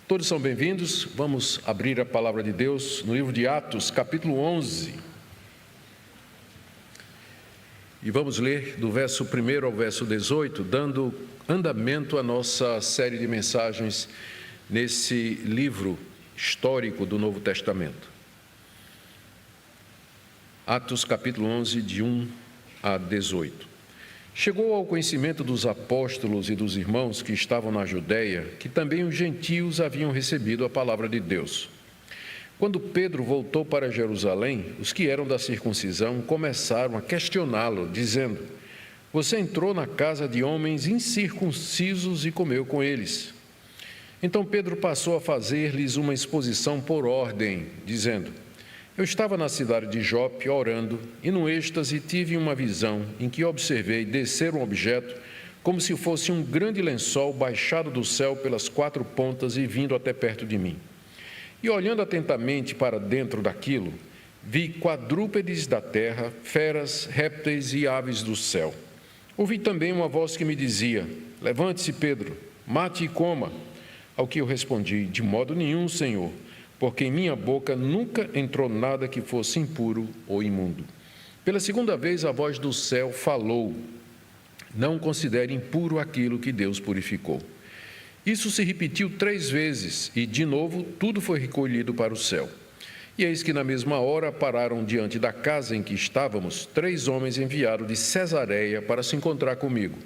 Todos são bem-vindos. Vamos abrir a palavra de Deus no livro de Atos, capítulo 11. E vamos ler do verso 1 ao verso 18, dando andamento à nossa série de mensagens nesse livro histórico do Novo Testamento. Atos, capítulo 11, de 1 a 18. Chegou ao conhecimento dos apóstolos e dos irmãos que estavam na Judeia, que também os gentios haviam recebido a palavra de Deus. Quando Pedro voltou para Jerusalém, os que eram da circuncisão começaram a questioná-lo, dizendo: "Você entrou na casa de homens incircuncisos e comeu com eles." Então Pedro passou a fazer-lhes uma exposição por ordem, dizendo: "Eu estava na cidade de Jope orando, e no êxtase tive uma visão em que observei descer um objeto, como se fosse um grande lençol baixado do céu pelas quatro pontas e vindo até perto de mim. E olhando atentamente para dentro daquilo, vi quadrúpedes da terra, feras, répteis e aves do céu. Ouvi também uma voz que me dizia: 'Levante-se, Pedro, mate e coma.' Ao que eu respondi: 'De modo nenhum, Senhor, porque em minha boca nunca entrou nada que fosse impuro ou imundo.' Pela segunda vez a voz do céu falou: 'Não considere impuro aquilo que Deus purificou.' Isso se repetiu 3 vezes, e de novo tudo foi recolhido para o céu. E eis que na mesma hora pararam diante da casa em que estávamos 3 homens enviados de Cesareia para se encontrar comigo.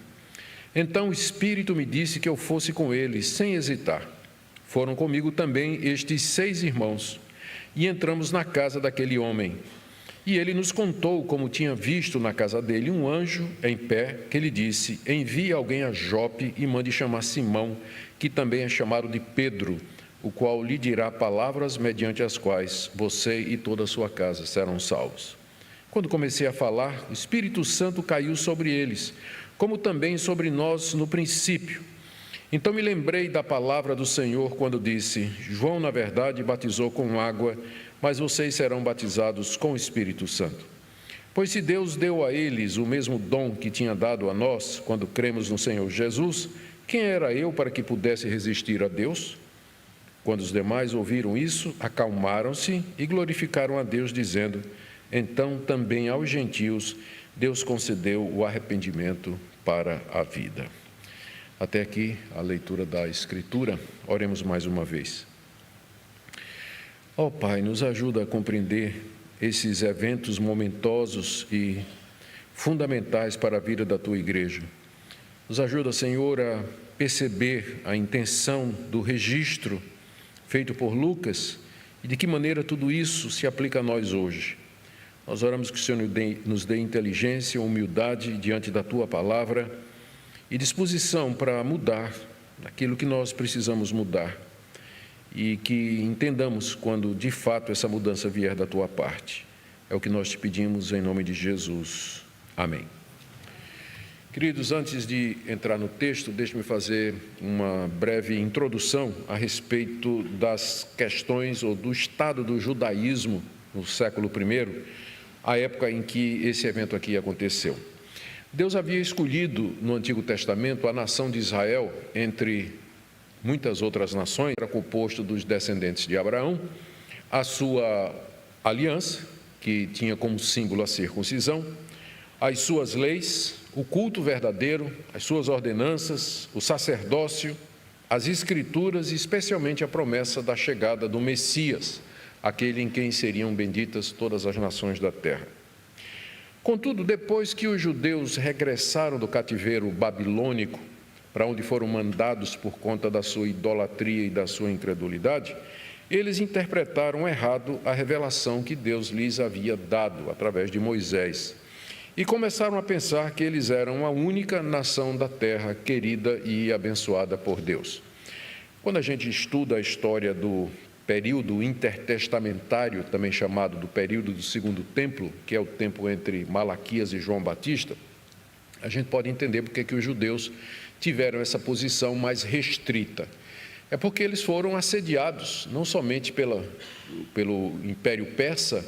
Então o Espírito me disse que eu fosse com eles, sem hesitar. Foram comigo também estes 6 irmãos, e entramos na casa daquele homem. E ele nos contou como tinha visto na casa dele um anjo em pé, que lhe disse: 'Envie alguém a Jope e mande chamar Simão, que também é chamado de Pedro, o qual lhe dirá palavras mediante as quais você e toda a sua casa serão salvos.' Quando comecei a falar, o Espírito Santo caiu sobre eles, como também sobre nós no princípio. Então me lembrei da palavra do Senhor quando disse: 'João, na verdade, batizou com água, mas vocês serão batizados com o Espírito Santo.' Pois se Deus deu a eles o mesmo dom que tinha dado a nós quando cremos no Senhor Jesus, quem era eu para que pudesse resistir a Deus?" Quando os demais ouviram isso, acalmaram-se e glorificaram a Deus, dizendo: "Então também aos gentios Deus concedeu o arrependimento para a vida." Até aqui a leitura da Escritura. Oremos mais uma vez. Ó Pai, nos ajuda a compreender esses eventos momentosos e fundamentais para a vida da Tua Igreja. Nos ajuda, Senhor, a perceber a intenção do registro feito por Lucas e de que maneira tudo isso se aplica a nós hoje. Nós oramos que o Senhor nos dê inteligência, humildade diante da Tua Palavra e disposição para mudar aquilo que nós precisamos mudar, e que entendamos quando de fato essa mudança vier da Tua parte. É o que nós te pedimos em nome de Jesus. Amém. Queridos, antes de entrar no texto, deixe-me fazer uma breve introdução a respeito das questões ou do estado do judaísmo no século I, a época em que esse evento aqui aconteceu. Deus havia escolhido no Antigo Testamento a nação de Israel entre muitas outras nações, era composto dos descendentes de Abraão, a sua aliança, que tinha como símbolo a circuncisão, as suas leis, o culto verdadeiro, as suas ordenanças, o sacerdócio, as escrituras e especialmente a promessa da chegada do Messias, aquele em quem seriam benditas todas as nações da terra. Contudo, depois que os judeus regressaram do cativeiro babilônico, para onde foram mandados por conta da sua idolatria e da sua incredulidade, eles interpretaram errado a revelação que Deus lhes havia dado através de Moisés e começaram a pensar que eles eram a única nação da terra querida e abençoada por Deus. Quando a gente estuda a história do período intertestamentário, também chamado do período do Segundo Templo, que é o tempo entre Malaquias e João Batista, a gente pode entender porque que os judeus tiveram essa posição mais restrita. É porque eles foram assediados, não somente pelo Império Persa,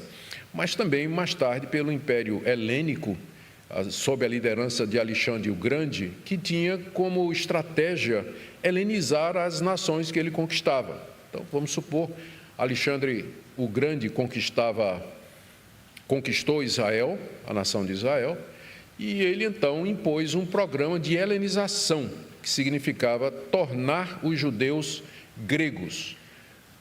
mas também mais tarde pelo Império Helênico, sob a liderança de Alexandre o Grande, que tinha como estratégia helenizar as nações que ele conquistava. Então, vamos supor, Alexandre o Grande conquistou Israel, a nação de Israel, e ele então impôs um programa de helenização, que significava tornar os judeus gregos,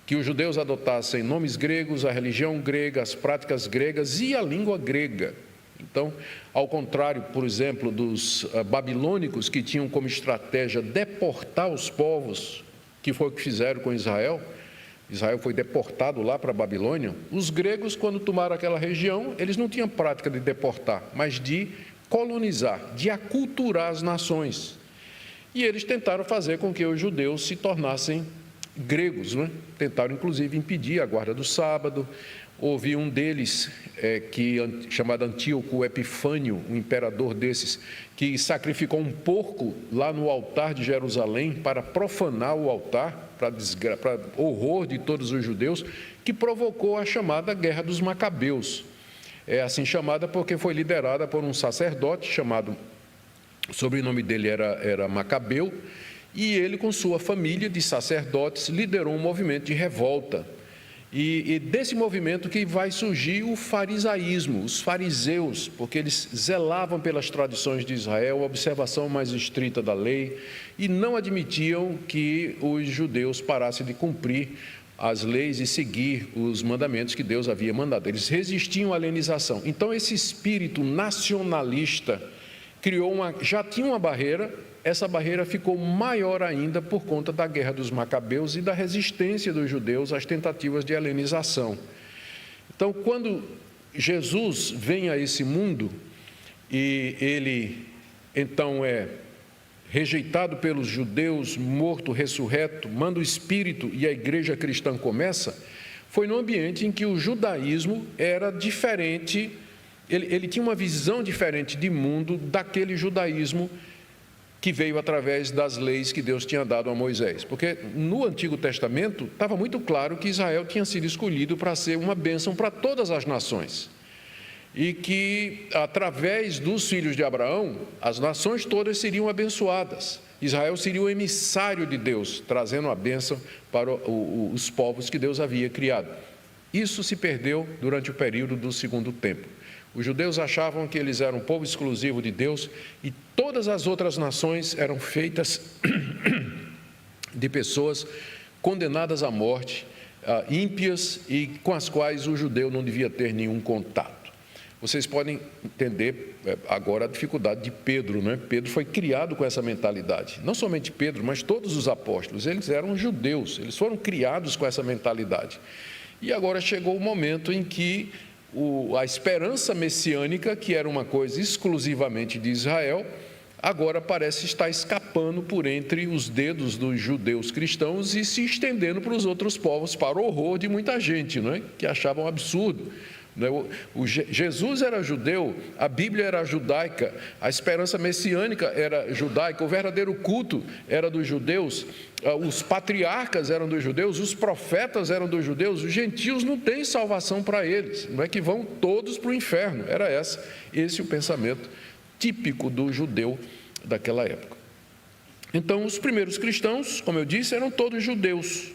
que os judeus adotassem nomes gregos, a religião grega, as práticas gregas e a língua grega. Então, ao contrário, por exemplo, dos babilônicos, que tinham como estratégia deportar os povos, que foi o que fizeram com Israel. Israel foi deportado lá para a Babilônia. Os gregos, quando tomaram aquela região, eles não tinham prática de deportar, mas de colonizar, de aculturar as nações. E eles tentaram fazer com que os judeus se tornassem gregos, né? Tentaram, inclusive, impedir a guarda do sábado. Houve um deles, chamado Antíoco Epifânio, um imperador desses, que sacrificou um porco lá no altar de Jerusalém para profanar o altar, para horror de todos os judeus, que provocou a chamada Guerra dos Macabeus. É assim chamada porque foi liderada por um sacerdote chamado, o sobrenome dele era Macabeu, e ele, com sua família de sacerdotes, liderou um movimento de revolta. E desse movimento que vai surgir o farisaísmo, os fariseus, porque eles zelavam pelas tradições de Israel, a observação mais estrita da lei, e não admitiam que os judeus parassem de cumprir as leis e seguir os mandamentos que Deus havia mandado. Eles resistiam à helenização. Então, esse espírito nacionalista já tinha uma barreira. Essa barreira ficou maior ainda por conta da Guerra dos Macabeus e da resistência dos judeus às tentativas de helenização. Então, quando Jesus vem a esse mundo e ele então é rejeitado pelos judeus, morto, ressurreto, manda o Espírito e a igreja cristã começa, foi num ambiente em que o judaísmo era diferente, ele tinha uma visão diferente de mundo daquele judaísmo que veio através das leis que Deus tinha dado a Moisés. Porque no Antigo Testamento estava muito claro que Israel tinha sido escolhido para ser uma bênção para todas as nações. E que, através dos filhos de Abraão, as nações todas seriam abençoadas. Israel seria o emissário de Deus, trazendo a bênção para os povos que Deus havia criado. Isso se perdeu durante o período do Segundo Templo. Os judeus achavam que eles eram um povo exclusivo de Deus e todas as outras nações eram feitas de pessoas condenadas à morte, ímpias e com as quais o judeu não devia ter nenhum contato. Vocês podem entender agora a dificuldade de Pedro, né? Pedro foi criado com essa mentalidade. Não somente Pedro, mas todos os apóstolos, eles eram judeus, eles foram criados com essa mentalidade. E agora chegou o momento em que a esperança messiânica, que era uma coisa exclusivamente de Israel, agora parece estar escapando por entre os dedos dos judeus cristãos e se estendendo para os outros povos, para o horror de muita gente, não é? Que achavam absurdo. Jesus era judeu, a Bíblia era judaica, a esperança messiânica era judaica, o verdadeiro culto era dos judeus, os patriarcas eram dos judeus, os profetas eram dos judeus, os gentios não têm salvação para eles, não é que vão todos para o inferno, era esse o pensamento típico do judeu daquela época. Então, os primeiros cristãos, como eu disse, eram todos judeus.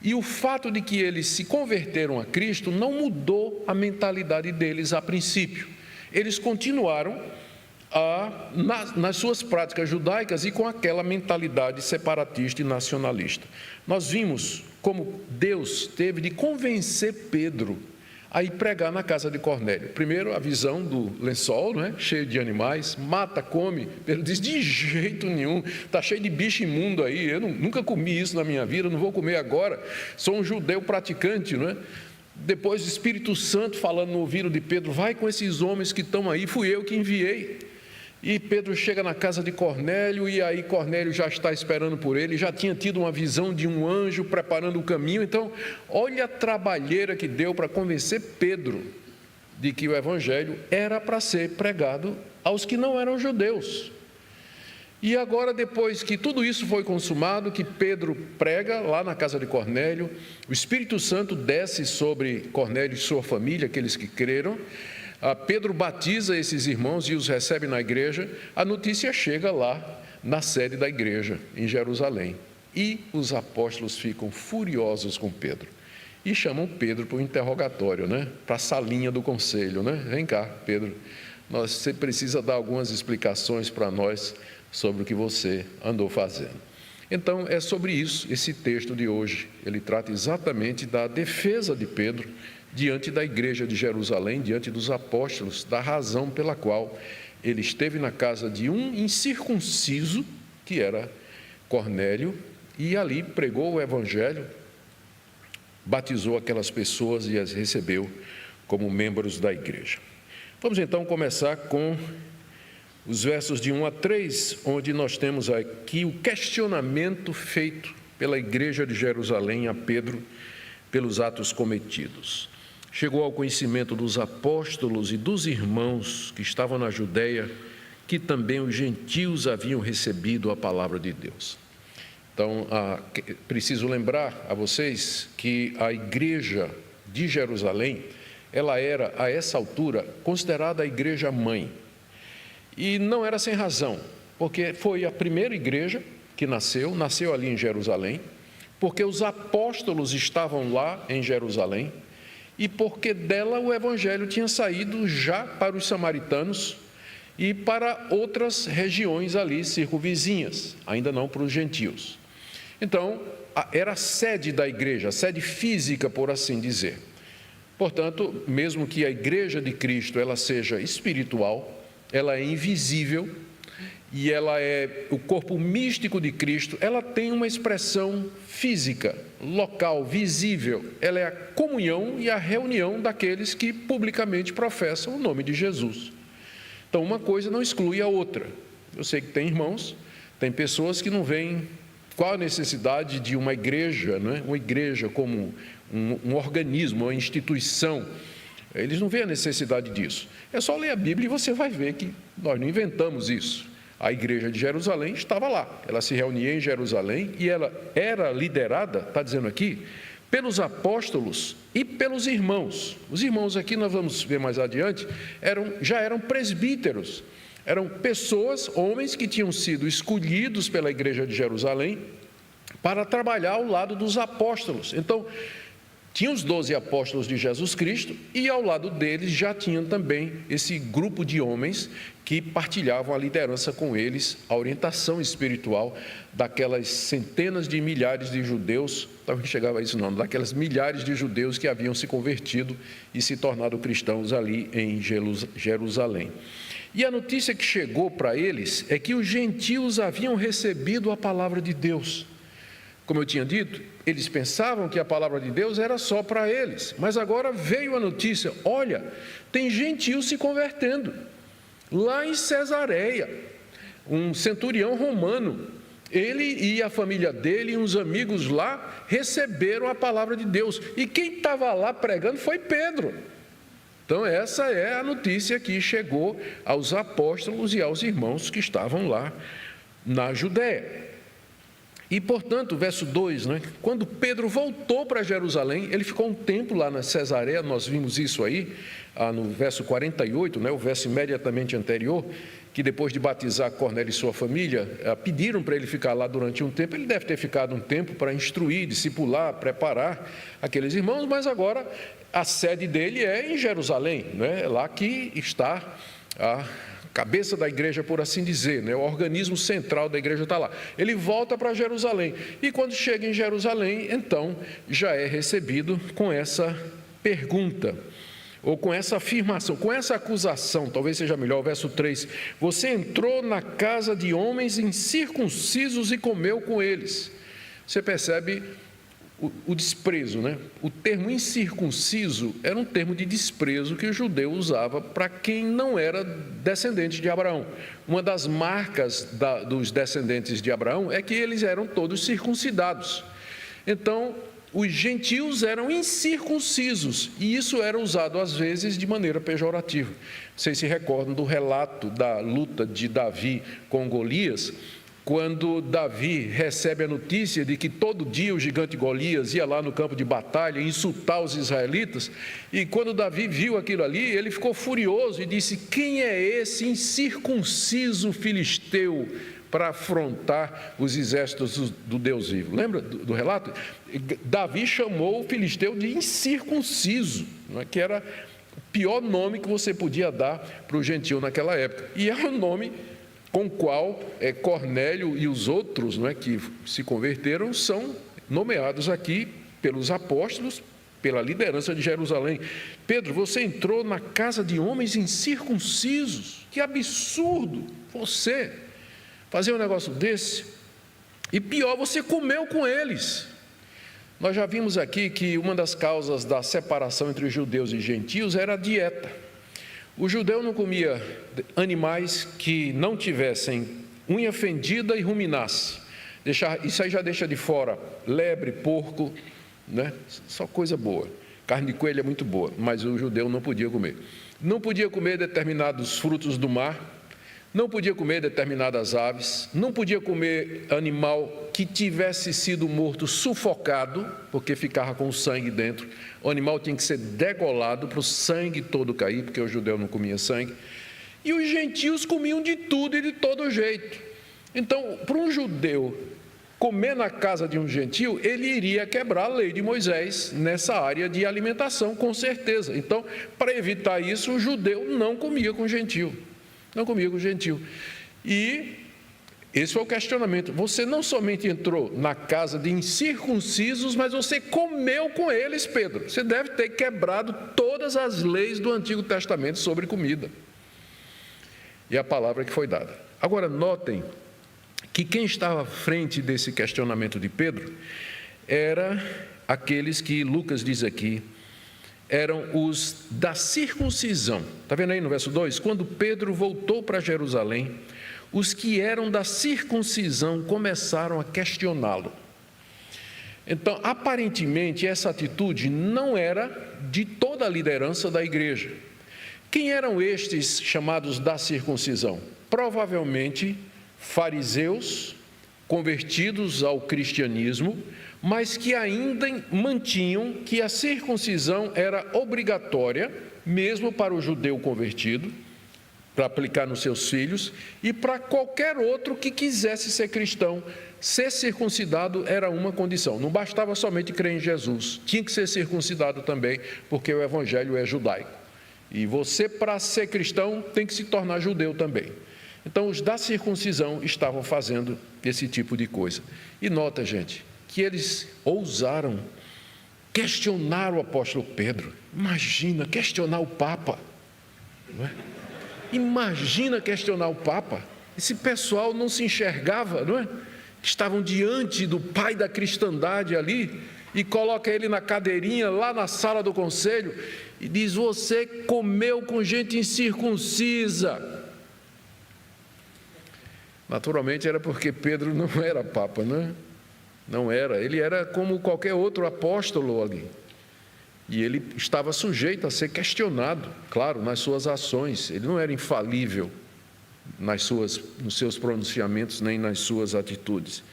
E o fato de que eles se converteram a Cristo não mudou a mentalidade deles a princípio. Eles continuaram nas suas práticas judaicas e com aquela mentalidade separatista e nacionalista. Nós vimos como Deus teve de convencer Pedro a ir pregar na casa de Cornélio. Primeiro, a visão do lençol, né, cheio de animais, mata, come. Pedro diz, de jeito nenhum, está cheio de bicho imundo aí, eu nunca comi isso na minha vida, não vou comer agora, sou um judeu praticante, não é? Depois o Espírito Santo falando no ouvido de Pedro, vai com esses homens que estão aí, fui eu que enviei. E Pedro chega na casa de Cornélio, e aí Cornélio já está esperando por ele, já tinha tido uma visão de um anjo preparando o caminho. Então, olha a trabalheira que deu para convencer Pedro de que o Evangelho era para ser pregado aos que não eram judeus. E agora, depois que tudo isso foi consumado, que Pedro prega lá na casa de Cornélio, o Espírito Santo desce sobre Cornélio e sua família, aqueles que creram, Pedro batiza esses irmãos e os recebe na igreja, a notícia chega lá na sede da igreja, em Jerusalém. E os apóstolos ficam furiosos com Pedro e chamam Pedro para o interrogatório, para a salinha do conselho. Vem cá, Pedro, você precisa dar algumas explicações para nós sobre o que você andou fazendo. Então, é sobre isso esse texto de hoje. Ele trata exatamente da defesa de Pedro diante da igreja de Jerusalém, diante dos apóstolos, da razão pela qual ele esteve na casa de um incircunciso, que era Cornélio, e ali pregou o evangelho, batizou aquelas pessoas e as recebeu como membros da igreja. Vamos então começar com os versos de 1 a 3, onde nós temos aqui o questionamento feito pela igreja de Jerusalém a Pedro pelos atos cometidos. Chegou ao conhecimento dos apóstolos e dos irmãos que estavam na Judeia que também os gentios haviam recebido a palavra de Deus. Então, preciso lembrar a vocês que a igreja de Jerusalém, ela era, a essa altura, considerada a igreja mãe. E não era sem razão, porque foi a primeira igreja que nasceu ali em Jerusalém, porque os apóstolos estavam lá em Jerusalém, e porque dela o evangelho tinha saído já para os samaritanos e para outras regiões ali circunvizinhas, ainda não para os gentios. Então, era a sede da igreja, a sede física, por assim dizer. Portanto, mesmo que a igreja de Cristo ela seja espiritual, ela é invisível e ela é o corpo místico de Cristo, ela tem uma expressão física, local, visível. Ela é a comunhão e a reunião daqueles que publicamente professam o nome de Jesus. Então, uma coisa não exclui a outra. Eu sei que tem irmãos, tem pessoas que não veem qual a necessidade de uma igreja, uma igreja como um organismo, uma instituição. Eles não veem a necessidade disso. É só ler a Bíblia e você vai ver que nós não inventamos isso. A igreja de Jerusalém estava lá, ela se reunia em Jerusalém e ela era liderada, está dizendo aqui, pelos apóstolos e pelos irmãos. Os irmãos aqui, nós vamos ver mais adiante, já eram presbíteros, eram pessoas, homens que tinham sido escolhidos pela igreja de Jerusalém para trabalhar ao lado dos apóstolos. Então, tinha os 12 apóstolos de Jesus Cristo e ao lado deles já tinha também esse grupo de homens que partilhavam a liderança com eles, a orientação espiritual daquelas centenas de milhares de judeus, talvez não chegava a isso não, daquelas milhares de judeus que haviam se convertido e se tornado cristãos ali em Jerusalém. E a notícia que chegou para eles é que os gentios haviam recebido a palavra de Deus. Como eu tinha dito, eles pensavam que a palavra de Deus era só para eles, mas agora veio a notícia, olha, tem gentios se convertendo. Lá em Cesareia, um centurião romano, ele e a família dele e uns amigos lá receberam a palavra de Deus. E quem estava lá pregando foi Pedro. Então essa é a notícia que chegou aos apóstolos e aos irmãos que estavam lá na Judéia. E, portanto, verso 2, quando Pedro voltou para Jerusalém, ele ficou um tempo lá na Cesareia, nós vimos isso aí, no verso 48, o verso imediatamente anterior, que depois de batizar Cornélio e sua família, pediram para ele ficar lá durante um tempo. Ele deve ter ficado um tempo para instruir, discipular, preparar aqueles irmãos, mas agora a sede dele é em Jerusalém, é lá que está a cabeça da igreja, por assim dizer, o organismo central da igreja está lá. Ele volta para Jerusalém e quando chega em Jerusalém, então já é recebido com essa pergunta, ou com essa afirmação, com essa acusação, talvez seja melhor, o verso 3, você entrou na casa de homens incircuncisos e comeu com eles. Você percebe o desprezo, O termo incircunciso era um termo de desprezo que o judeu usava para quem não era descendente de Abraão. Uma das marcas dos descendentes de Abraão é que eles eram todos circuncidados. Então, os gentios eram incircuncisos, e isso era usado às vezes de maneira pejorativa. Vocês se recordam do relato da luta de Davi com Golias, quando Davi recebe a notícia de que todo dia o gigante Golias ia lá no campo de batalha insultar os israelitas, e quando Davi viu aquilo ali, ele ficou furioso e disse, quem é esse incircunciso filisteu para afrontar os exércitos do Deus vivo. Lembra do relato? Davi chamou o filisteu de incircunciso, não é? Que era o pior nome que você podia dar para o gentio naquela época. E é o nome com o qual Cornélio e os outros, não é, que se converteram são nomeados aqui pelos apóstolos, pela liderança de Jerusalém. Pedro, você entrou na casa de homens incircuncisos. Que absurdo você fazer um negócio desse. E pior, você comeu com eles. Nós já vimos aqui que uma das causas da separação entre os judeus e gentios era a dieta. O judeu não comia animais que não tivessem unha fendida e ruminasse. Isso aí já deixa de fora lebre, porco, né? Só coisa boa. Carne de coelho é muito boa, mas o judeu não podia comer. Não podia comer determinados frutos do mar, não podia comer determinadas aves, não podia comer animal que tivesse sido morto sufocado, porque ficava com o sangue dentro. O animal tinha que ser degolado para o sangue todo cair, porque o judeu não comia sangue. E os gentios comiam de tudo e de todo jeito. Então, para um judeu comer na casa de um gentio, ele iria quebrar a lei de Moisés nessa área de alimentação, com certeza. Então, para evitar isso, o judeu não comia com o gentio. Não comia com o gentio. E esse foi o questionamento. Você não somente entrou na casa de incircuncisos, mas você comeu com eles, Pedro. Você deve ter quebrado todas as leis do Antigo Testamento sobre comida. E a palavra que foi dada. Agora, notem que quem estava à frente desse questionamento de Pedro era aqueles que Lucas diz aqui, eram os da circuncisão. Está vendo aí no verso 2? Quando Pedro voltou para Jerusalém, os que eram da circuncisão começaram a questioná-lo. Então, aparentemente, essa atitude não era de toda a liderança da igreja. Quem eram estes chamados da circuncisão? Provavelmente fariseus convertidos ao cristianismo, mas que ainda mantinham que a circuncisão era obrigatória, mesmo para o judeu convertido, para aplicar nos seus filhos, e para qualquer outro que quisesse ser cristão. Ser circuncidado era uma condição, não bastava somente crer em Jesus, tinha que ser circuncidado também, porque o evangelho é judaico. E você, para ser cristão, tem que se tornar judeu também. Então, os da circuncisão estavam fazendo esse tipo de coisa. E nota, gente, que eles ousaram questionar o apóstolo Pedro. Imagina, questionar o Papa. Não é? Imagina questionar o Papa. Esse pessoal não se enxergava, não é? Estavam diante do pai da cristandade ali e coloca ele na cadeirinha lá na sala do conselho e diz: você comeu com gente incircuncisa. Naturalmente era porque Pedro não era papa, né? Não era, ele era como qualquer outro apóstolo ali. E ele estava sujeito a ser questionado, claro, nas suas ações. Ele não era infalível nos seus pronunciamentos, nem nas suas atitudes.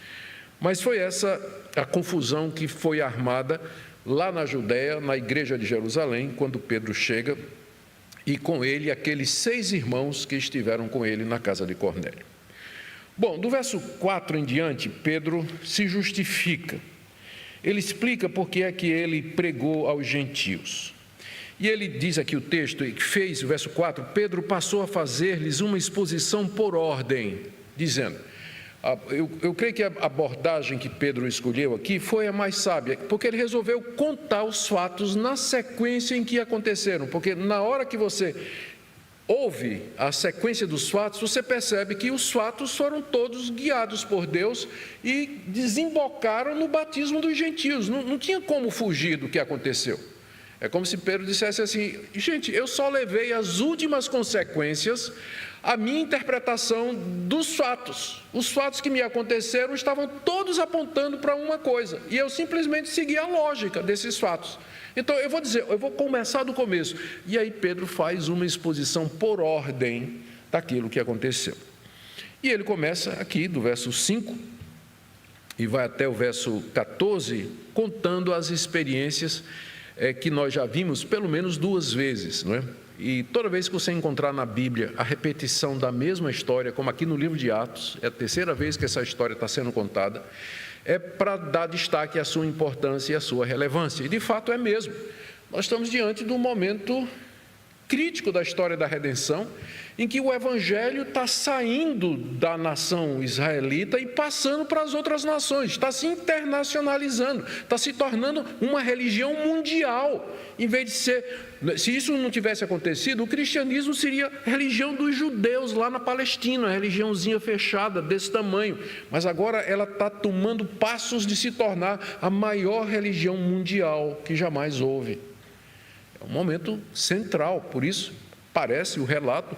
Mas foi essa a confusão que foi armada lá na Judéia, na igreja de Jerusalém, quando Pedro chega, e com ele aqueles 6 irmãos que estiveram com ele na casa de Cornélio. Bom, do verso 4 em diante, Pedro se justifica. Ele explica por que é que ele pregou aos gentios. E ele diz aqui o texto, que fez, o verso 4, Pedro passou a fazer-lhes uma exposição por ordem, dizendo, eu creio que a abordagem que Pedro escolheu aqui foi a mais sábia, porque ele resolveu contar os fatos na sequência em que aconteceram, porque na hora que você ouve a sequência dos fatos, você percebe que os fatos foram todos guiados por Deus e desembocaram no batismo dos gentios. Não tinha como fugir do que aconteceu. É como se Pedro dissesse assim: gente, eu só levei as últimas consequências à minha interpretação dos fatos. Os fatos que me aconteceram estavam todos apontando para uma coisa, e eu simplesmente segui a lógica desses fatos. Então, eu vou começar do começo. E aí Pedro faz uma exposição por ordem daquilo que aconteceu. E ele começa aqui do verso 5 e vai até o verso 14, contando as experiências que nós já vimos pelo menos 2 vezes, não é? e toda vez que você encontrar na Bíblia a repetição da mesma história, como aqui no livro de Atos, é a terceira vez que essa história está sendo contada, é para dar destaque à sua importância e à sua relevância. E de fato é mesmo. Nós estamos diante de um momento crítico da história da redenção, em que o evangelho está saindo da nação israelita e passando para as outras nações, está se internacionalizando, está se tornando uma religião mundial. Em vez de ser, se isso não tivesse acontecido, o cristianismo seria a religião dos judeus lá na Palestina, uma religiãozinha fechada desse tamanho, mas agora ela está tomando passos de se tornar a maior religião mundial que jamais houve. É um momento central, por isso o relato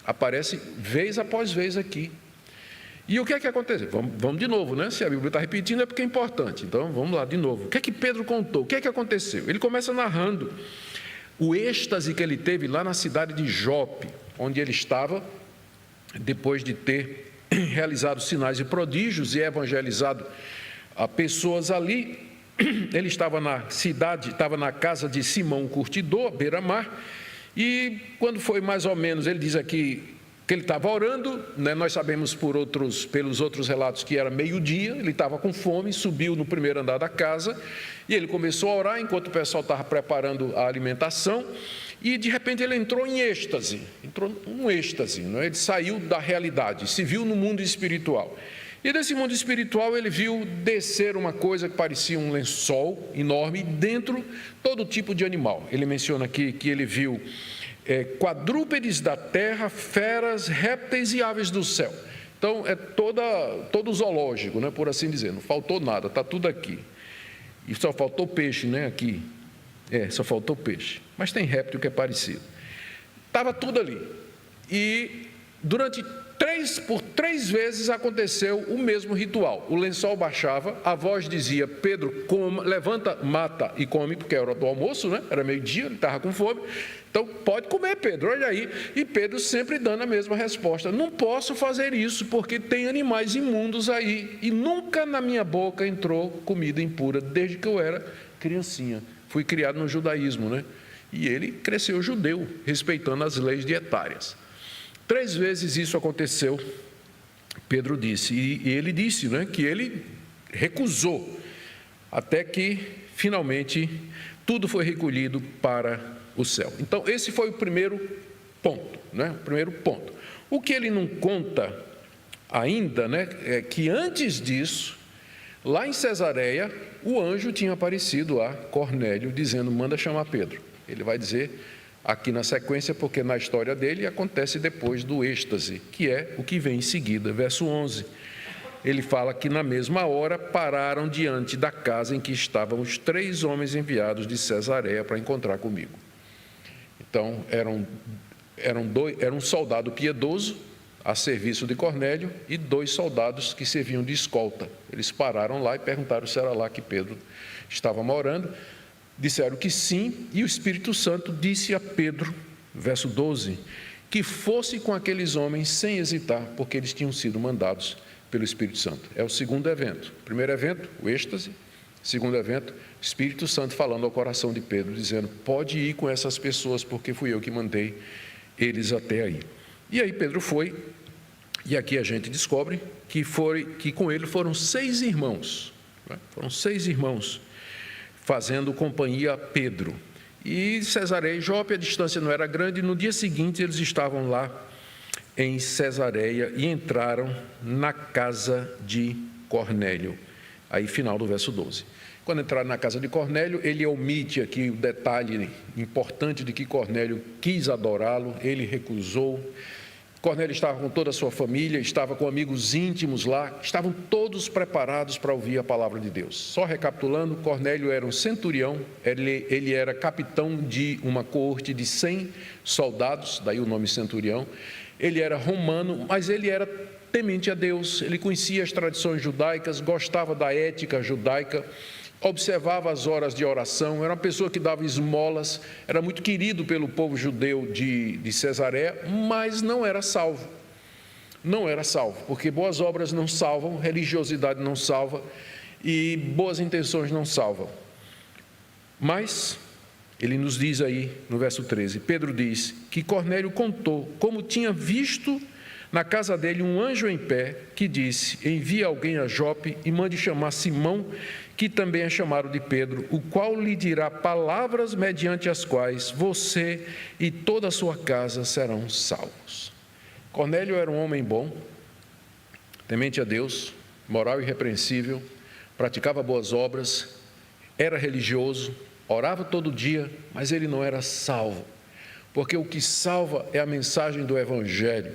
aparece vez após vez aqui. E o que é que aconteceu? Vamos de novo, né? Se a Bíblia está repetindo é porque é importante. Então vamos lá de novo. O que é que Pedro contou? O que é que aconteceu? Ele começa narrando o êxtase que ele teve lá na cidade de Jope, onde ele estava depois de ter realizado sinais e prodígios e evangelizado a pessoas ali. Ele estava na cidade, estava na casa de Simão Curtidor, beira-mar, e quando foi mais ou menos, ele diz aqui que ele estava orando, né? Nós sabemos pelos outros relatos que era meio-dia, ele estava com fome, subiu no primeiro andar da casa, e ele começou a orar enquanto o pessoal estava preparando a alimentação, e de repente ele entrou em êxtase, né? Ele saiu da realidade, se viu no mundo espiritual. E desse mundo espiritual ele viu descer uma coisa que parecia um lençol enorme, dentro todo tipo de animal. Ele menciona aqui que ele viu quadrúpedes da terra, feras, répteis e aves do céu. Então é todo zoológico, né, por assim dizer, não faltou nada, está tudo aqui. E só faltou peixe, né, aqui. Só faltou peixe, mas tem réptil que é parecido. Estava tudo ali. E durante por três vezes aconteceu o mesmo ritual. O lençol baixava, a voz dizia: Pedro, levanta, mata e come, porque era do almoço, né? Era meio-dia, ele estava com fome. Então, pode comer, Pedro, olha aí. E Pedro sempre dando a mesma resposta: não posso fazer isso, porque tem animais imundos aí, e nunca na minha boca entrou comida impura, desde que eu era criancinha. Fui criado no judaísmo, né? E ele cresceu judeu, respeitando as leis dietárias. 3 vezes isso aconteceu, Pedro disse, e ele disse, né, que ele recusou, até que finalmente tudo foi recolhido para o céu. Então esse foi o primeiro ponto, né, o primeiro ponto. O que ele não conta ainda, né, é que antes disso, lá em Cesareia, o anjo tinha aparecido a Cornélio, dizendo: manda chamar Pedro. Ele vai dizer aqui na sequência, porque na história dele acontece depois do êxtase, que é o que vem em seguida, verso 11. Ele fala que na mesma hora pararam diante da casa em que estavam os 3 homens enviados de Cesareia para encontrar comigo. Então, era um soldado piedoso a serviço de Cornélio e 2 soldados que serviam de escolta. Eles pararam lá e perguntaram se era lá que Pedro estava morando. Disseram que sim, e o Espírito Santo disse a Pedro, verso 12, que fosse com aqueles homens sem hesitar, porque eles tinham sido mandados pelo Espírito Santo. É o segundo evento. Primeiro evento, o êxtase. Segundo evento, o Espírito Santo falando ao coração de Pedro, dizendo: pode ir com essas pessoas, porque fui eu que mandei eles até aí. E aí Pedro foi, e aqui a gente descobre que com ele foram 6 irmãos. Né? Foram 6 irmãos fazendo companhia a Pedro. E Cesareia e Jope, a distância não era grande, no dia seguinte eles estavam lá em Cesareia e entraram na casa de Cornélio. Aí, final do verso 12. Quando entraram na casa de Cornélio, ele omite aqui o detalhe importante de que Cornélio quis adorá-lo, ele recusou. Cornélio estava com toda a sua família, estava com amigos íntimos lá, estavam todos preparados para ouvir a palavra de Deus. Só recapitulando, Cornélio era um centurião, ele era capitão de uma coorte de 100 soldados, daí o nome centurião. Ele era romano, mas ele era temente a Deus, ele conhecia as tradições judaicas, gostava da ética judaica, observava as horas de oração, era uma pessoa que dava esmolas, era muito querido pelo povo judeu de Cesareia, mas não era salvo. Não era salvo, porque boas obras não salvam, religiosidade não salva e boas intenções não salvam. Mas Ele nos diz aí no verso 13, Pedro diz que Cornélio contou como tinha visto na casa dele um anjo em pé que disse: envie alguém a Jope e mande chamar Simão, que também é chamado de Pedro, o qual lhe dirá palavras mediante as quais você e toda a sua casa serão salvos. Cornélio era um homem bom, temente a Deus, moral e irrepreensível, praticava boas obras, era religioso, orava todo dia, mas ele não era salvo, porque o que salva é a mensagem do Evangelho.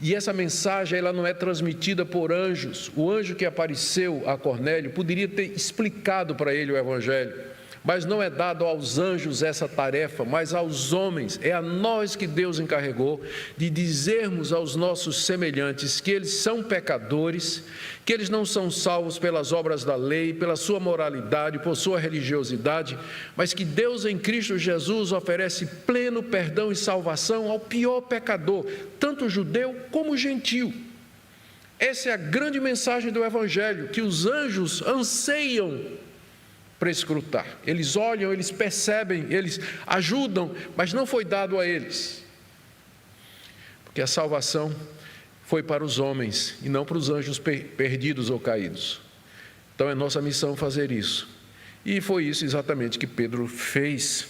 E essa mensagem ela não é transmitida por anjos. O anjo que apareceu a Cornélio poderia ter explicado para ele o Evangelho, mas não é dado aos anjos essa tarefa, mas aos homens. É a nós que Deus encarregou de dizermos aos nossos semelhantes que eles são pecadores, que eles não são salvos pelas obras da lei, pela sua moralidade, por sua religiosidade, mas que Deus em Cristo Jesus oferece pleno perdão e salvação ao pior pecador, tanto judeu como gentio. Essa é a grande mensagem do Evangelho, que os anjos anseiam prescrutar. Eles olham, eles percebem, eles ajudam, mas não foi dado a eles. Porque a salvação foi para os homens e não para os anjos perdidos ou caídos. Então é nossa missão fazer isso. E foi isso exatamente que Pedro fez.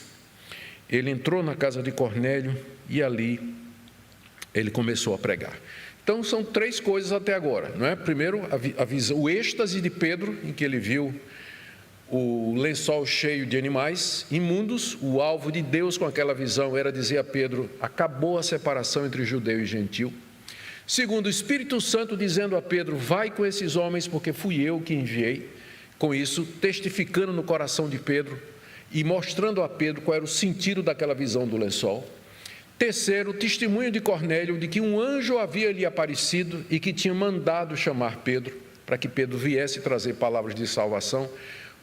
Ele entrou na casa de Cornélio e ali ele começou a pregar. Então são três coisas até agora, não é? Primeiro, a visão, o êxtase de Pedro, em que ele viu o lençol cheio de animais imundos. O alvo de Deus com aquela visão era dizer a Pedro: acabou a separação entre judeu e gentil. Segundo, o Espírito Santo dizendo a Pedro: vai com esses homens, porque fui eu que enviei. Com isso, testificando no coração de Pedro e mostrando a Pedro qual era o sentido daquela visão do lençol. Terceiro, o testemunho de Cornélio de que um anjo havia lhe aparecido e que tinha mandado chamar Pedro, para que Pedro viesse trazer palavras de salvação.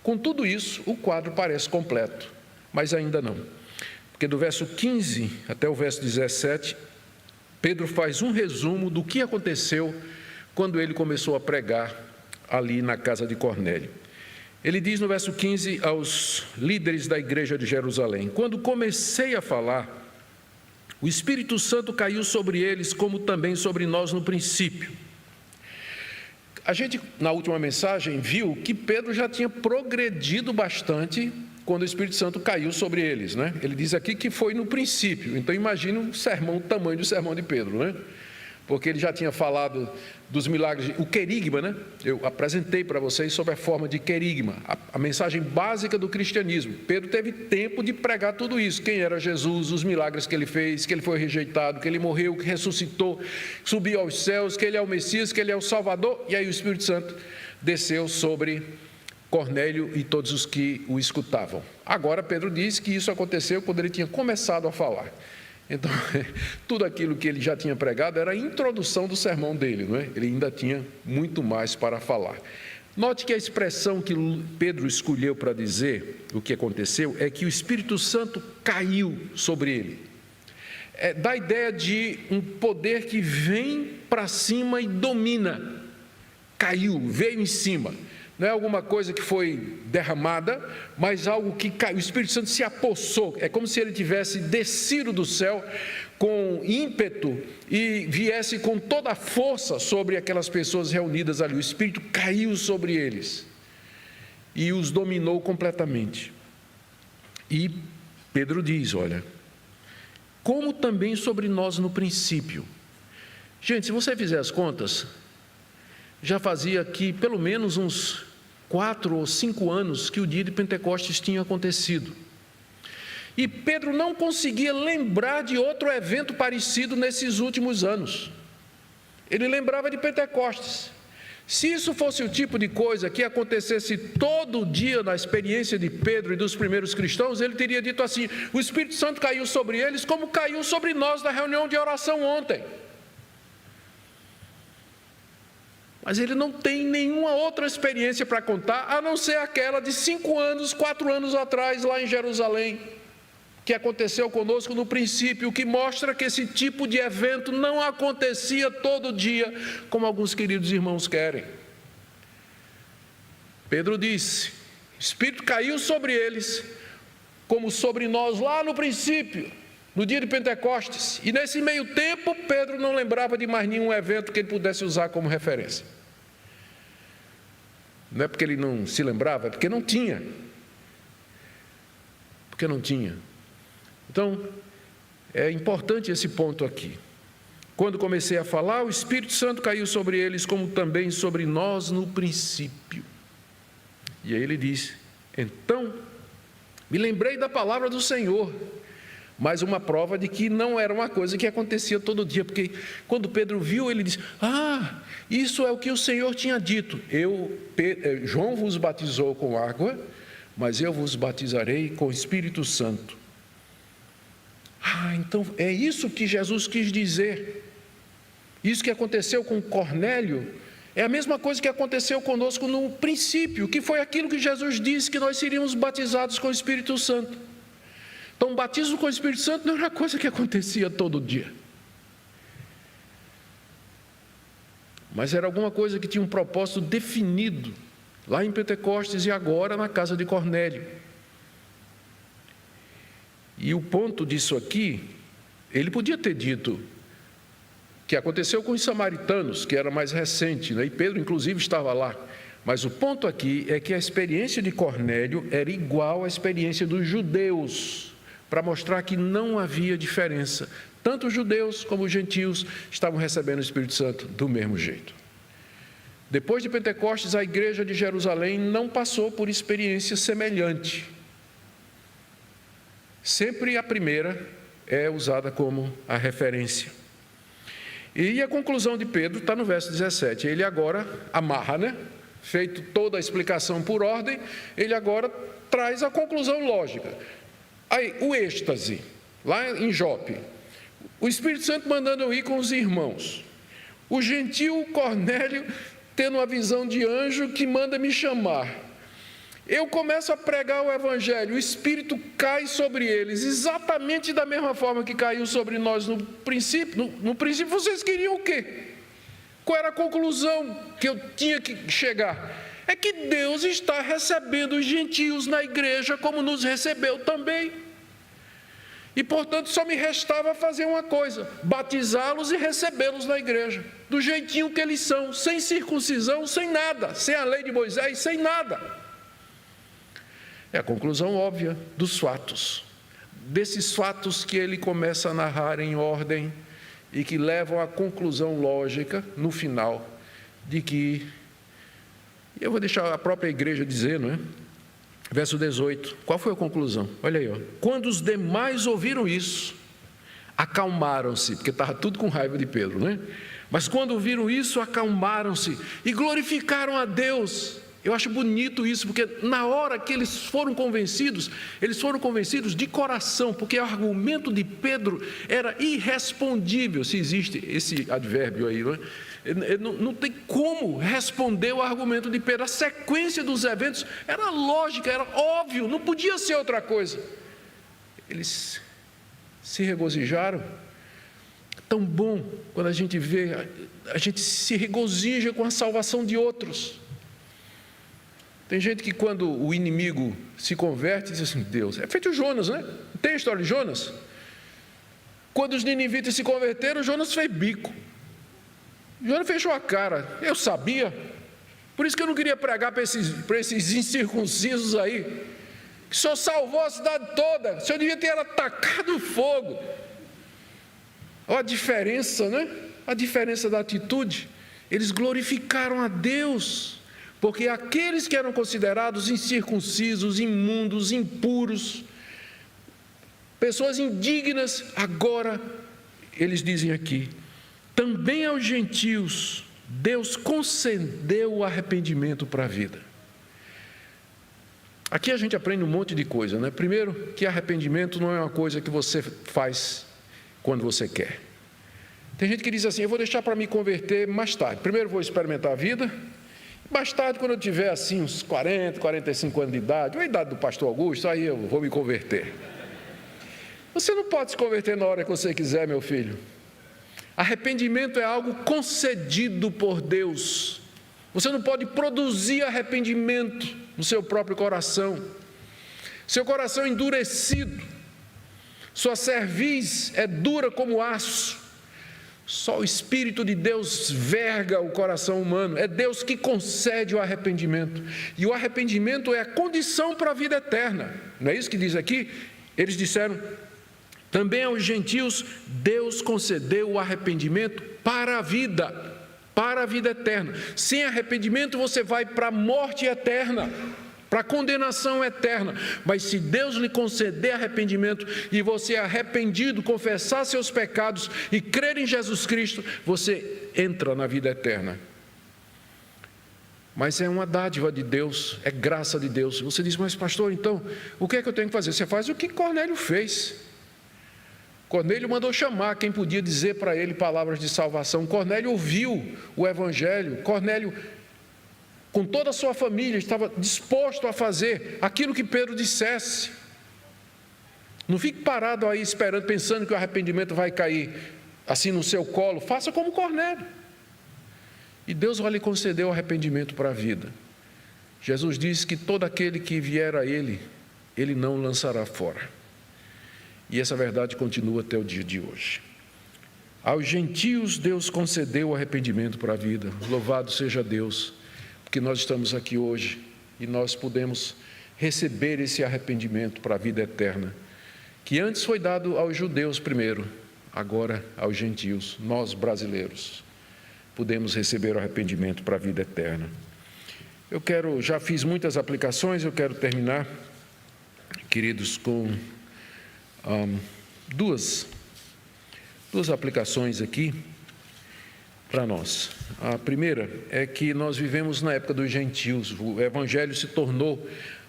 Com tudo isso, o quadro parece completo, mas ainda não. Porque do verso 15 até o verso 17, Pedro faz um resumo do que aconteceu quando ele começou a pregar ali na casa de Cornélio. Ele diz no verso 15 aos líderes da igreja de Jerusalém: quando comecei a falar, o Espírito Santo caiu sobre eles, como também sobre nós no princípio. A gente, na última mensagem, viu que Pedro já tinha progredido bastante quando o Espírito Santo caiu sobre eles, né? Ele diz aqui que foi no princípio. Então, imagine um sermão, o tamanho do sermão de Pedro, né? Porque ele já tinha falado dos milagres, o querigma, né? Eu apresentei para vocês sobre a forma de querigma, a mensagem básica do cristianismo. Pedro teve tempo de pregar tudo isso: quem era Jesus, os milagres que ele fez, que ele foi rejeitado, que ele morreu, que ressuscitou, subiu aos céus, que ele é o Messias, que ele é o Salvador. E aí o Espírito Santo desceu sobre Cornélio e todos os que o escutavam. Agora Pedro diz que isso aconteceu quando ele tinha começado a falar. Então, tudo aquilo que ele já tinha pregado era a introdução do sermão dele, não é? Ele ainda tinha muito mais para falar. Note que a expressão que Pedro escolheu para dizer o que aconteceu é que o Espírito Santo caiu sobre ele. Dá a ideia de um poder que vem para cima e domina. Caiu, veio em cima. Não é alguma coisa que foi derramada, mas algo que caiu. O Espírito Santo se apossou. É como se ele tivesse descido do céu com ímpeto e viesse com toda a força sobre aquelas pessoas reunidas ali. O Espírito caiu sobre eles e os dominou completamente. E Pedro diz: olha, como também sobre nós no princípio. Gente, se você fizer as contas, já fazia aqui pelo menos uns 4 ou 5 anos que o dia de Pentecostes tinha acontecido. E Pedro não conseguia lembrar de outro evento parecido nesses últimos anos. Ele lembrava de Pentecostes. Se isso fosse o tipo de coisa que acontecesse todo dia na experiência de Pedro e dos primeiros cristãos, ele teria dito assim: o Espírito Santo caiu sobre eles como caiu sobre nós na reunião de oração ontem. Mas ele não tem nenhuma outra experiência para contar, a não ser aquela de 5 anos, 4 anos atrás, lá em Jerusalém, que aconteceu conosco no princípio, que mostra que esse tipo de evento não acontecia todo dia, como alguns queridos irmãos querem. Pedro disse: o Espírito caiu sobre eles, como sobre nós lá no princípio, no dia de Pentecostes. E nesse meio tempo, Pedro não lembrava de mais nenhum evento que ele pudesse usar como referência. Não é porque ele não se lembrava, é porque não tinha. Porque não tinha. Então, é importante esse ponto aqui. Quando comecei a falar, o Espírito Santo caiu sobre eles, como também sobre nós no princípio. E aí ele disse: então, me lembrei da palavra do Senhor. Mais uma prova de que não era uma coisa que acontecia todo dia, porque quando Pedro viu, ele disse: isso é o que o Senhor tinha dito. João vos batizou com água, mas eu vos batizarei com o Espírito Santo. Então é isso que Jesus quis dizer. Isso que aconteceu com Cornélio é a mesma coisa que aconteceu conosco no princípio, que foi aquilo que Jesus disse, que nós seríamos batizados com o Espírito Santo. Então, o batismo com o Espírito Santo não era coisa que acontecia todo dia, mas era alguma coisa que tinha um propósito definido lá em Pentecostes e agora na casa de Cornélio. E o ponto disso aqui, ele podia ter dito que aconteceu com os samaritanos, que era mais recente, né? E Pedro inclusive estava lá. Mas o ponto aqui é que a experiência de Cornélio era igual à experiência dos judeus, para mostrar que não havia diferença. Tanto os judeus como os gentios estavam recebendo o Espírito Santo do mesmo jeito. Depois de Pentecostes, a igreja de Jerusalém não passou por experiência semelhante. Sempre a primeira é usada como a referência. E a conclusão de Pedro está no verso 17. Ele agora amarra, feito toda a explicação por ordem, ele agora traz a conclusão lógica. Aí, o êxtase, lá em Jope, o Espírito Santo mandando eu ir com os irmãos, o gentil Cornélio tendo uma visão de anjo que manda me chamar. Eu começo a pregar o Evangelho, o Espírito cai sobre eles, exatamente da mesma forma que caiu sobre nós no princípio. No princípio vocês queriam o quê? Qual era a conclusão que eu tinha que chegar? É que Deus está recebendo os gentios na igreja como nos recebeu também. E, portanto, só me restava fazer uma coisa: batizá-los e recebê-los na igreja, do jeitinho que eles são, sem circuncisão, sem nada, sem a lei de Moisés, sem nada. É a conclusão óbvia dos fatos, desses fatos que ele começa a narrar em ordem e que levam à conclusão lógica, no final, de que, eu vou deixar a própria igreja dizer, não é? Verso 18, qual foi a conclusão? Olha aí, quando os demais ouviram isso, acalmaram-se, porque estava tudo com raiva de Pedro, né? Mas quando viram isso, acalmaram-se e glorificaram a Deus. Eu acho bonito isso, porque na hora que eles foram convencidos de coração, porque o argumento de Pedro era irrespondível, se existe esse advérbio aí, não é? Não tem como responder o argumento de Pedro. A sequência dos eventos era lógica, era óbvio, não podia ser outra coisa. Eles se regozijaram. Tão bom quando a gente vê, a gente se regozija com a salvação de outros. Tem gente que quando o inimigo se converte, diz assim: Deus, é feito Jonas, né? Tem a história de Jonas? Quando os ninivitas se converteram, Jonas fez bico. Jonas fechou a cara. Eu sabia. Por isso que eu não queria pregar para esses incircuncisos aí, que o Senhor salvou a cidade toda. O Senhor devia ter atacado o fogo. Olha a diferença, né? A diferença da atitude. Eles glorificaram a Deus, porque aqueles que eram considerados incircuncisos, imundos, impuros, pessoas indignas, agora eles dizem aqui: também aos gentios Deus concedeu o arrependimento para a vida. Aqui a gente aprende um monte de coisa, né? Primeiro, que arrependimento não é uma coisa que você faz quando você quer. Tem gente que diz assim: eu vou deixar para me converter mais tarde. Primeiro vou experimentar a vida, mais tarde, quando eu tiver assim uns 40, 45 anos de idade, a idade do pastor Augusto, aí eu vou me converter. Você não pode se converter na hora que você quiser, meu filho. Arrependimento é algo concedido por Deus. Você não pode produzir arrependimento no seu próprio coração. seu coração endurecido, sua cerviz é dura como aço. Só o Espírito de Deus verga o coração humano. É Deus que concede o arrependimento. E o arrependimento é a condição para a vida eterna. Não é isso que diz aqui? Eles disseram, também aos gentios, Deus concedeu o arrependimento para a vida eterna. Sem arrependimento você vai para a morte eterna, para a condenação eterna. Mas se Deus lhe conceder arrependimento e você é arrependido, confessar seus pecados e crer em Jesus Cristo, você entra na vida eterna. Mas é uma dádiva de Deus, é graça de Deus. Você diz, mas pastor, então, o que é que eu tenho que fazer? Você faz o que Cornélio fez. Cornélio mandou chamar quem podia dizer para ele palavras de salvação. Cornélio ouviu o Evangelho. Cornélio, com toda a sua família, estava disposto a fazer aquilo que Pedro dissesse. Não fique parado aí esperando, pensando que o arrependimento vai cair assim no seu colo. Faça como Cornélio. E Deus vai lhe conceder o arrependimento para a vida. Jesus disse que todo aquele que vier a Ele, Ele não lançará fora. E essa verdade continua até o dia de hoje. Aos gentios Deus concedeu o arrependimento para a vida. Louvado seja Deus, porque nós estamos aqui hoje e nós podemos receber esse arrependimento para a vida eterna, que antes foi dado aos judeus primeiro, agora aos gentios, nós brasileiros, podemos receber o arrependimento para a vida eterna. Já fiz muitas aplicações, eu quero terminar, queridos, com duas aplicações aqui para nós. A primeira é que nós vivemos na época dos gentios.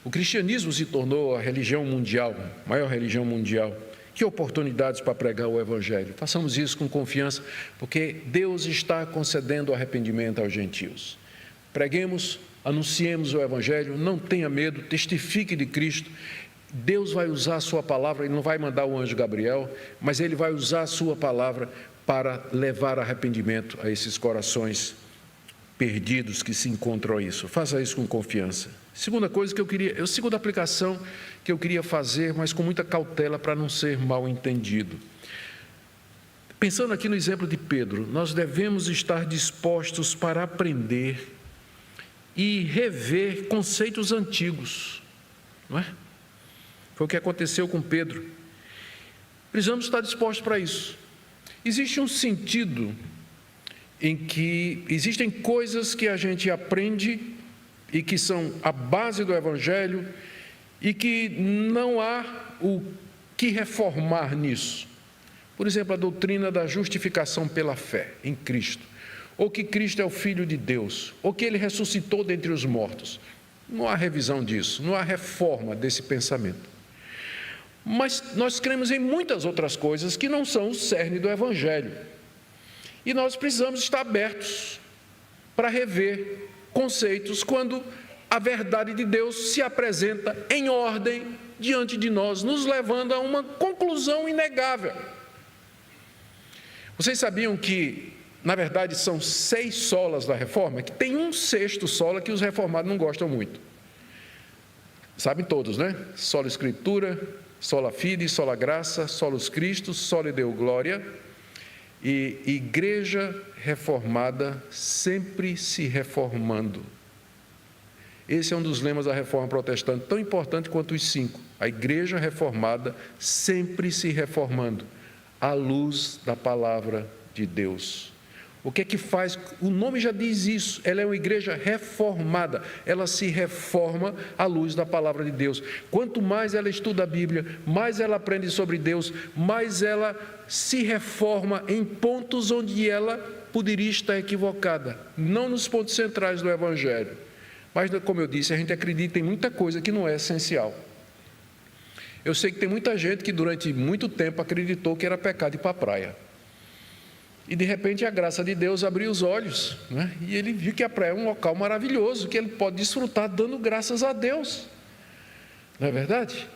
O cristianismo se tornou a religião mundial, a maior religião mundial. Que oportunidades para pregar o Evangelho. Façamos isso com confiança, porque Deus está concedendo arrependimento aos gentios. Preguemos, anunciemos o Evangelho, não tenha medo, testifique de Cristo. Deus vai usar a sua palavra, Ele não vai mandar o anjo Gabriel, mas Ele vai usar a sua palavra para levar arrependimento a esses corações perdidos que se encontram a isso. Faça isso com confiança. Segunda aplicação que eu queria fazer, mas com muita cautela para não ser mal entendido. Pensando aqui no exemplo de Pedro, nós devemos estar dispostos para aprender e rever conceitos antigos, não é? Foi o que aconteceu com Pedro. Precisamos estar dispostos para isso. Existe um sentido em que existem coisas que a gente aprende e que são a base do Evangelho e que não há o que reformar nisso. Por exemplo, a doutrina da justificação pela fé em Cristo, ou que Cristo é o Filho de Deus, ou que Ele ressuscitou dentre os mortos. Não há revisão disso, não há reforma desse pensamento. Mas nós cremos em muitas outras coisas que não são o cerne do Evangelho. E nós precisamos estar abertos para rever conceitos quando a verdade de Deus se apresenta em ordem diante de nós, nos levando a uma conclusão inegável. Vocês sabiam que, na verdade, são 6 solas da Reforma, que tem um 6º sola que os reformados não gostam muito. Sabem todos, né? Sola Escritura, sola fide, sola graça, solus Christus, soli Deo glória. E igreja reformada sempre se reformando. Esse é um dos lemas da Reforma Protestante, tão importante quanto os 5. A igreja reformada sempre se reformando, à luz da palavra de Deus. O que é que faz? O nome já diz isso, ela é uma igreja reformada, ela se reforma à luz da palavra de Deus. Quanto mais ela estuda a Bíblia, mais ela aprende sobre Deus, mais ela se reforma em pontos onde ela poderia estar equivocada, não nos pontos centrais do Evangelho. Mas, como eu disse, a gente acredita em muita coisa que não é essencial. Eu sei que tem muita gente que durante muito tempo acreditou que era pecado ir para a praia. E de repente a graça de Deus abriu os olhos, né? E ele viu que a praia é um local maravilhoso, que ele pode desfrutar dando graças a Deus. Não é verdade?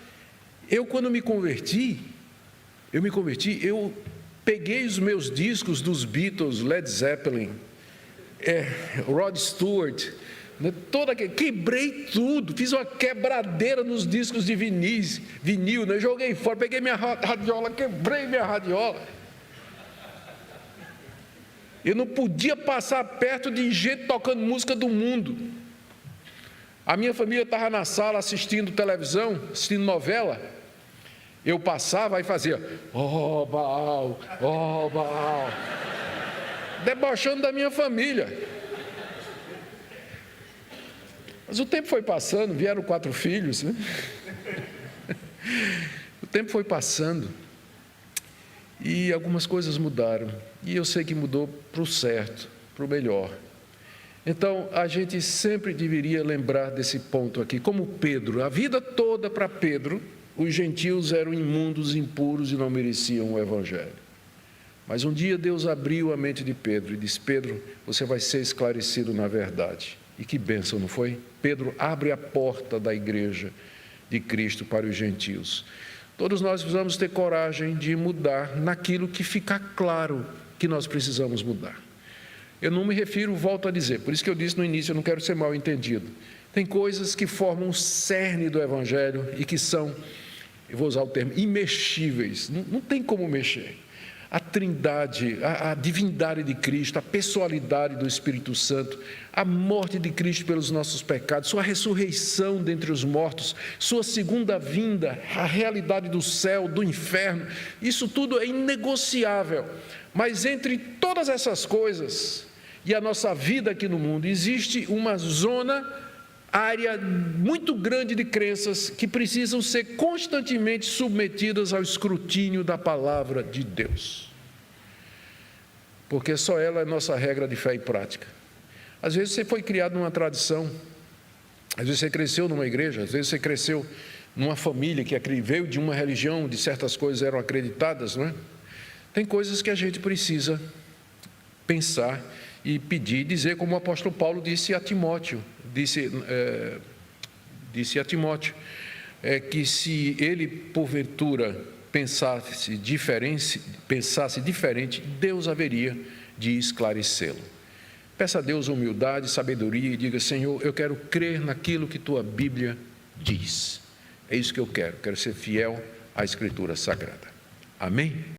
Quando me converti, eu peguei os meus discos dos Beatles, Led Zeppelin, Rod Stewart, né? Quebrei tudo, fiz uma quebradeira nos discos de vinil, né? Joguei fora, peguei minha radiola, quebrei minha radiola. Eu não podia passar perto de gente tocando música do mundo. A minha família estava na sala assistindo televisão, assistindo novela. Eu passava e fazia, ó Baal, ó Baal, debochando da minha família. Mas o tempo foi passando, vieram 4 filhos, né? O tempo foi passando e algumas coisas mudaram. E eu sei que mudou para o certo, para o melhor. Então, a gente sempre deveria lembrar desse ponto aqui. Como Pedro, a vida toda para Pedro, os gentios eram imundos, impuros e não mereciam o Evangelho. Mas um dia Deus abriu a mente de Pedro e disse, Pedro, você vai ser esclarecido na verdade. E que bênção, não foi? Pedro abre a porta da igreja de Cristo para os gentios. Todos nós precisamos ter coragem de mudar naquilo que fica claro que nós precisamos mudar. Eu não me refiro, volto a dizer, por isso que eu disse no início, eu não quero ser mal entendido. Tem coisas que formam o cerne do Evangelho e que são, eu vou usar o termo, imexíveis, não tem como mexer. A trindade, a divindade de Cristo, a pessoalidade do Espírito Santo, a morte de Cristo pelos nossos pecados, sua ressurreição dentre os mortos, sua segunda vinda, a realidade do céu, do inferno, isso tudo é inegociável. Mas entre todas essas coisas e a nossa vida aqui no mundo, existe uma área muito grande de crenças que precisam ser constantemente submetidas ao escrutínio da palavra de Deus. Porque só ela é nossa regra de fé e prática. Às vezes você foi criado numa tradição, às vezes você cresceu numa igreja, às vezes você cresceu numa família que veio de uma religião, de certas coisas eram acreditadas, não é? Tem coisas que a gente precisa pensar e pedir, dizer como o apóstolo Paulo disse a Timóteo, disse a Timóteo, que se ele porventura pensasse diferente, Deus haveria de esclarecê-lo. Peça a Deus humildade, sabedoria e diga, Senhor, eu quero crer naquilo que tua Bíblia diz. É isso que eu quero ser fiel à Escritura Sagrada. Amém?